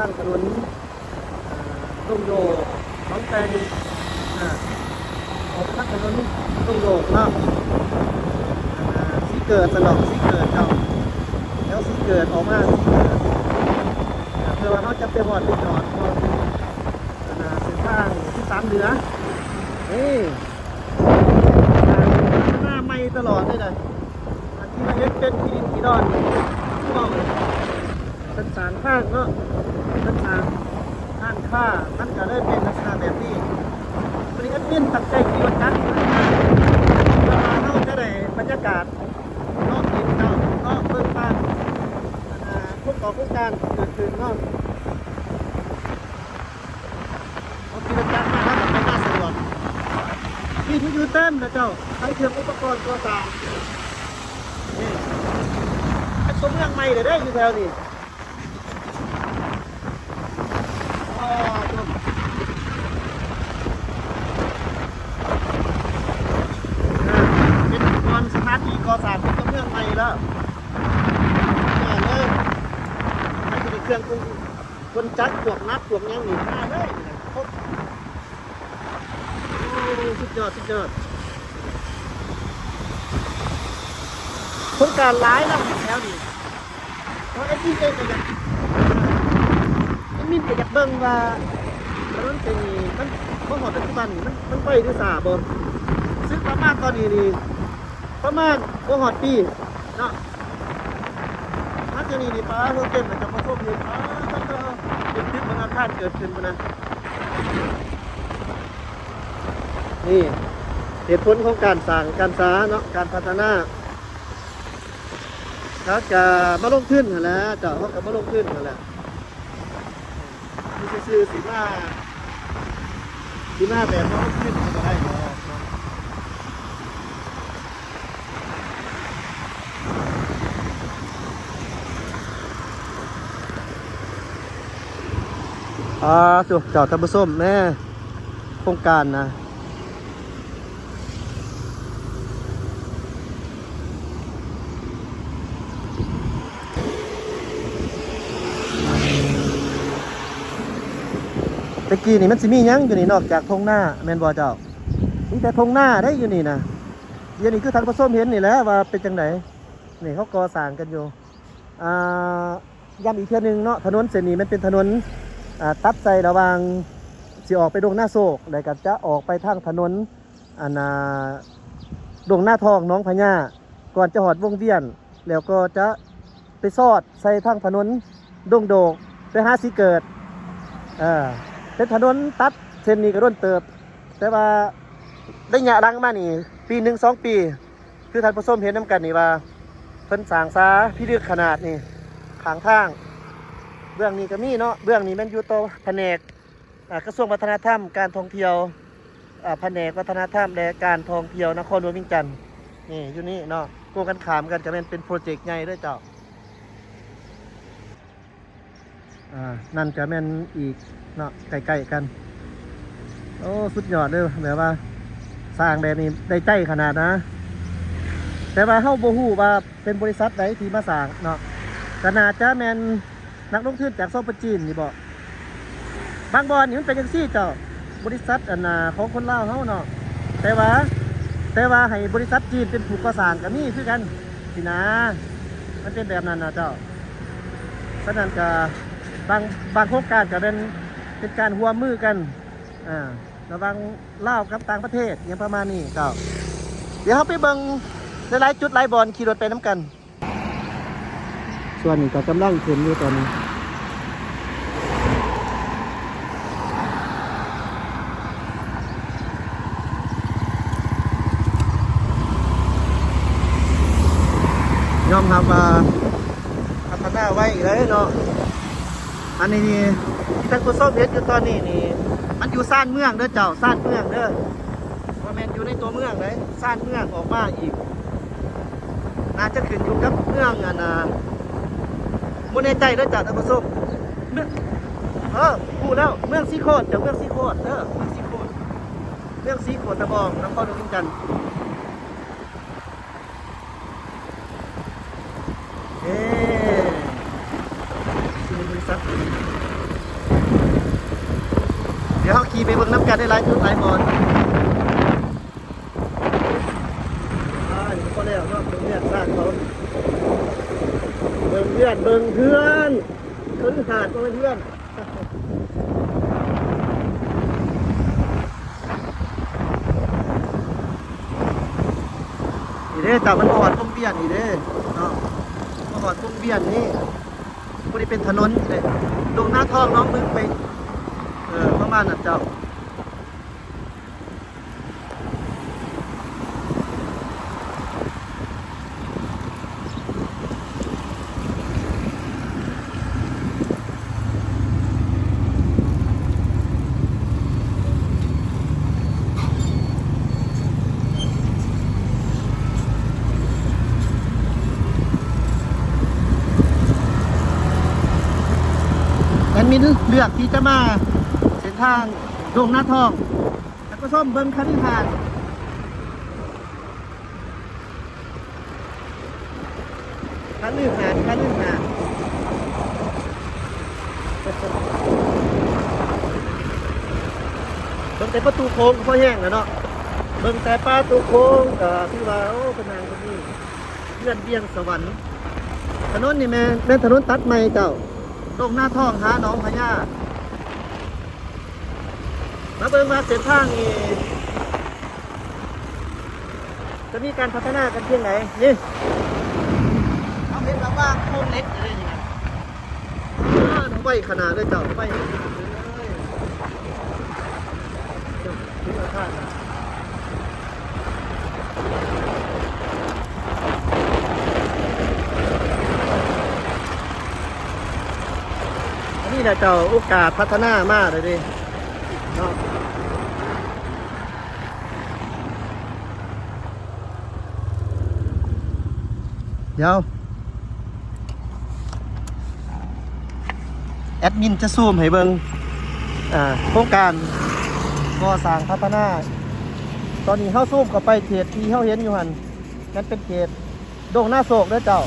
างถนนตงโยกน้องแตงออกไปทางถนนตงโยกเนาะสีเกิดสลอกสีเกิดเจ้าแล้วสีเกิดออกมาสีเกิดเพื่อว่าเขาจะไปหอดไปจอดก่อนเส้นทางที่3เหนือนี่หน้าไม่ตลอดเลยนะที่มาเฮ็ดเป็นที่ดินที่ดอนที่บอกเลยเป็นสารข้างเนาะเป็นสารข้างค่ามันก็ได้เป็นลักษณะแบบนี้วันนี้แอดมินตัดใจกี่วันนั้นเราจะได้บรรยากาศนอกดินเนาะนอกเบื้องบ้านพวกก่อพวกการเกิดขึ้นเนาะเอากิจกรรมมาครับไม่น่าสะดวกที่ที่อยู่เต็มนะเจ้าใช้เครื่องอุปกรณ์ก่อสร้างนี่สมเมืองใหม่เลยได้อยู่แถวนี้เป็นอุปกรณ์สถานที่ก่อสร้างเป็นสมเมืองใหม่แล้วเนี่ยเลยให้เป็นเครื่องคนจัดพวกนัดพวกยังหนีมาเลยโอ้สุดยอดสุดยอดคนการร้ายแล้วแถวนี้เพราะไอ้ที่เองก็อยากไอ้มินก็อยากเบิ่งว่าถนนเส้นนี้มันหอดปัจจุบันนี่มันไปด้วยสาบ่ซึ่งประมาณตอนนี้นี่ประมาณหอดปีเนาะถ้าจะนี่ป้าเขาเก็บมันจะมาท่วมเลยเป็นพิษมันอาฆาตเกิดขึ้นมานะนี่เหตุผลของการสร้างการสร้างเนาะการพัฒนาเขาจะมาลงขึ้นแล้วเจ้าเขาจะมาลงขึ้นแล้วมีซื้อสีหน้าแบบมาลงขึ้นก็ได้สุดเจ้าตะบุส้มแม่โครงการนะตะกี้นี่มันสิมียังอยู่นี่นอกจากทงหน้าแมนบอเจ้ามีแต่ทงหน้าได้อยู่นี่นะเดี๋ยวนี้คือทางผสมเห็นนี่แหละว่าเป็นจังไหนนี่เขาก่อสร้างกันอยู่ย้ำอีกเทื่อนึงเนาะถนนเส้นนี้มันเป็นถนนตัดใจระหว่างสิออกไปดงหน้าโศกแล้วก็จะออกไปทางถนนดงหน้าทองน้องพญาก่อนจะหอดวงเวียนแล้วก็จะไปซอดใส่ทางถนนดงโดกไปหาสีเกิดเป็นถนนตัดเส้นนี้ก็ร่นเติบแต่ว่าได้หยาดังมานี่ปี1 2 ปีคือท่านผู้ชมเห็นน้ำกันนี่ว่าเพิ่นสร้างซาพี่ลึกขนาดนี่ขางทางเบื้องนี้ก็มีเนาะเบื้องนี้มันอยู่ต่อแผนกกระทรวงวัฒนธรรมการท่องเที่ยวแผนกวัฒนธรรมและการท่องเที่ยวนครหลวงวิงจันทร์นี่อยู่นี่เนาะโกงกันขามกันจะเป็นโปรเจกต์ใหญ่ด้วยเจ้านั่นจะเป็นอีกเนาะใกล้ๆกันโอ้สุดยอดเลยแบบว่าสร้างแบบนี้ได้ใจขนาดนะแต่ว่าเฮาบ่ฮู้ว่าเป็นบริษัทใดที่มาสร้างเนาะขนาดจะแม่นนักลงทุนจากโซปจีนนี่บ่บางบอนนี่มันเป็นจังซี่เจ้าบริษัทของคนลาวเฮาเนาะแต่ว่าให้บริษัทจีนเป็นผู้ก่อสร้างก็มีคือกันสินะมันเป็นแบบนั้นนะเจ้าฉะนั้นก็บางโครงการก็เป็นการร่วมมือกันระหว่างลาวกับต่างประเทศอย่างประมาณนี้เจ้าเดี๋ยวเราไปเบิ่งหลายจุดหลายบอนขี่รถไปน้ำกันส่วนนี้ก็กำลังขึ้นอยู่ตอนนี้ยอมรับว่าพัฒนาไว้อีกเลยเนาะอันนี้นี่ที่ท่านผู้ชมเห็นอยู่ตอนนี้นี่มันอยู่ซ่านเมืองเด้อเจ้าซ่านเมืองเด้อว่าแมนอยู่ในตัวเมืองเลยซ่านเมืองออกมาอีกน่าจะขึ้นอยู่กับเมืองโมเนใจเด้อเจ้าท่านผู้ชมพูดแล้วเมืองสีโคตรจากเมืองสีโคตรเด้อเมืองสีโคตรตะบองนครหลวงวิงจันทร์บริษัท เบิ่งน้ำกันได้หลายจุดหลายบอลนี่ก็แล้วเนาะเบิ่งเพื่อนสร้างเขาเบิ่งเพื่อนคนหาดก็เป็นเพื่อนนี่เด้จากมันออดตรงเบี้ยนนี่เด้เนาะมาออดตรงเบี้ยนนี่พอดีเป็นถนนเลยลงหน้าท้องน้องมึงไปประมาณนั้นเจ้าแอดมินเลือกที่จะมาเส้นทางลงหน้าท้องแล้วก็ส้มเบิ้งคันหาดคันหาดเบิ่งแต่ประตูโค้งก็แห้งแล้วเนาะเบิ่งแต่ประตูโค้งก็ที่ว่าโอ้เป็นนางคนนี้เลื่อนเบี้ยงสวรรค์ถนนนี่แม่ถนนตัดใหม่เจ้าลงหน้าท้องหาหนองพญามาเบิ่งมาเส้นทางนี่จะมีการพัฒนากันเพียงไหนนี่เอาเห็นแล้วว่าโค้งเล็กอะไรอย่างเงี้ยน้องไว้ขนาดเลยเจ้าไว้ให้ขนาดเลยถึงราคานี่แหละเจ้าโอกาสพัฒนามากเลยดิเนาะเดี๋ยวแอดมินจะซูมให้เบิ่งโครงการก่อสร้างพัฒนาตอนนี้เข้าซูมเข้าไปเขตที่เข้าเห็นอยู่หันนั่นเป็นเขตดงหน้าโศกเด้อเจ้า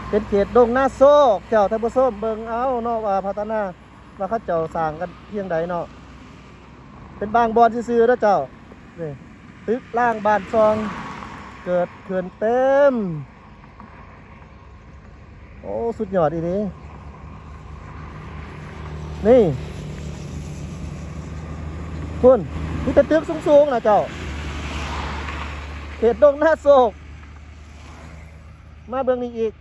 เป็นเขตดงหน้าโศกเจ้าท่านผู้ชมเบิ่งเอาเนาะว่าพัฒนาว่าเขาเจ้าสร้างกันเพียงใดเนาะเป็นบางบอนซื่อๆเด้อเจ้านี่ตึกล่างบ้านซองเกิดเขื่อนเต็มโอ้สุดยอดอีนี้นี่คุณนี่เป็นตึกสูงๆนะเจ้าเขตดงหน้าโศกมาเบิ่งนี่อีก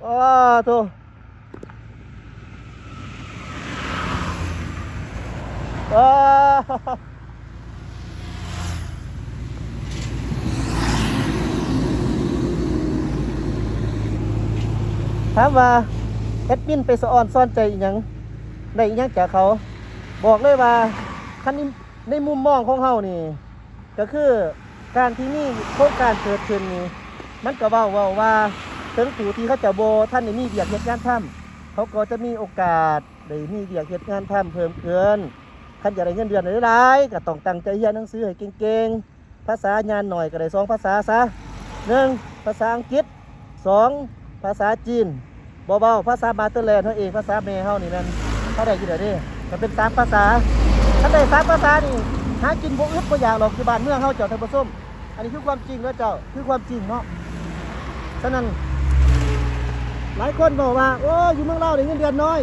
ว้าโธ่ว้าถามว่าแอดมินไปสะออนซ่อนใจอีหยังได้อีหยังจากเขาบอกเลยว่าคันนี้ในมุมมองของเฮานี่ก็คือการที่นี่โครงการเกิดขึ้นนี่มันก็เว้าว่าถึงผู้ที่เขาจะท่านได้มีเวียกเฮ็ดงานทำเขาก็จะมีโอกาสได้มีเวียกเฮ็ดงานทำเพิ่มขึ้นคันอยากได้เงินเดือนหลายๆก็ต้องตั้งใจเรียนหนังสือให้เก่งๆภาษางานหน่อยก็ได้2ภาษาซะ1ภาษาอังกฤษ2ภาษาจีนเบาๆภาษามาเตอร์แลนด์เฮาเองภาษาแม่เฮานี่แม่นเฮาได้อยู่เด้อเด้ก็เป็น3ภาษาถ้าได้3ภาษานี่หากินบ่อึดบ่อยากหรอกที่บ้านเมืองเฮาเจ้าท่านผู้ชมอันนี้คือความจริงแล้วเจ้าคือความจริงเนาะฉะนั้นหลายคนบอกว่าโอ้อยู่เมืองเราได้เงินเดือนน้อย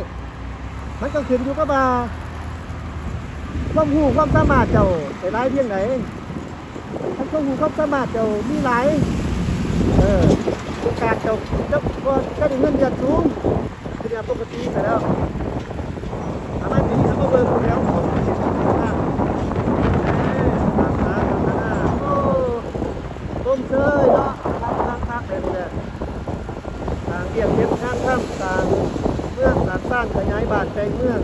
มันก็ขึ้นอยู่กับว่าความรู้ความสามารถเจ้าได้หลายเพียงไหนถ้าความรู้ความสามารถเจ้ามีหลายโอกาสเจ้าจะได้เงินเดือนสูงเป็นอย่างปกติไปแล้วทำไมปีนี้เขาก็เบิ่งแล้วต้มเชยเนาะทางเลยนี่แหละทางเรียบเทียบทางข้ามต่างเมืองต่างบ้านขยายบ้านแปลงเมือง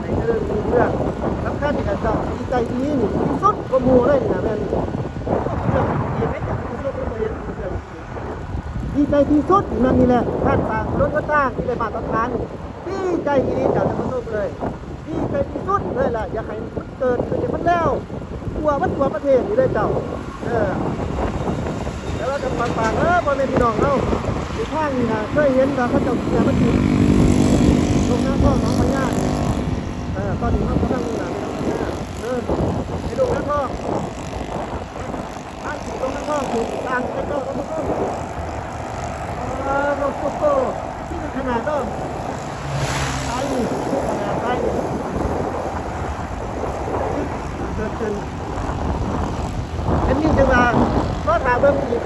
ในเรื่องมีเรื่องสำคัญที่จะเจ้าดีใจดีนี่ที่สุดก็มูเลยนี่นะแม่นี่ดีไหมจากที่สุดก็เห็นดีใจที่สุดนั่นนี่แหละท่านต่างรถก็ตั้งที่ได้มาตรฐานดีใจที่นี่จากทั้งโลกเลยดีใจที่สุดเลยล่ะอยากให้มันเกิดขึ้นอย่างมันแล้วทั่วประเทศนี่เลยเจ้าแล้วเราจะฝากพ่อแม่พี่น้องเราในทางนี่นะเคยเห็นเราเขาเจ้าเสียมันดีตรงหน้าท้องน้องพญาตอน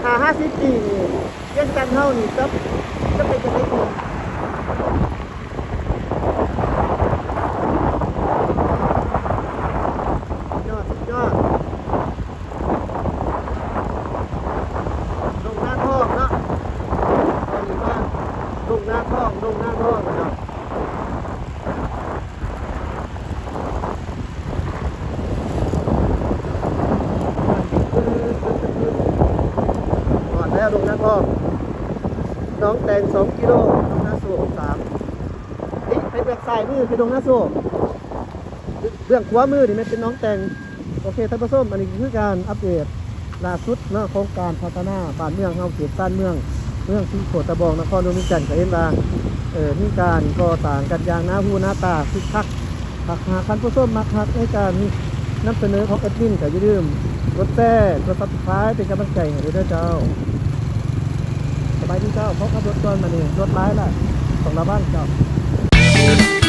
ถ้า50 ปีนี่เวียงจันทน์เฮานี่จะเป็นจังได๋คุณยอดดงหน้าทองเนาะตอนนี้ว่าดงหน้าทองเนาะก่อนแล้วดงหน้าทองน้องแตง2 กิโลน้องหน้าโซ่3นี่ไปเบื้องซ้ายมือคือดงหน้าโซ่เบื้องขวามือนี่มันเป็นน้องแตงโอเคท่านผู้ชมอันนี้คือการอัปเดตล่าสุดเนาะโครงการพัฒนาบ้านเมืองเฮาเขตบ้านเมืองที่โคตะบองนครหลวงเวียงจันทน์ก็เห็นว่ามีการก่อสร้างกันอย่างหน้าหูหน้าตาคึกคักหากท่านผู้ชมมักฮักในการนำเสนอของแอดมินก็อย่าลืมกดแชร์กด Subscribe เป็นกำลังใจให้ด้วยเจ้าสบายดีเจ้าเพราะขับรถก่อนมานี่รถร้ายล่ะต้องระวังเจ้า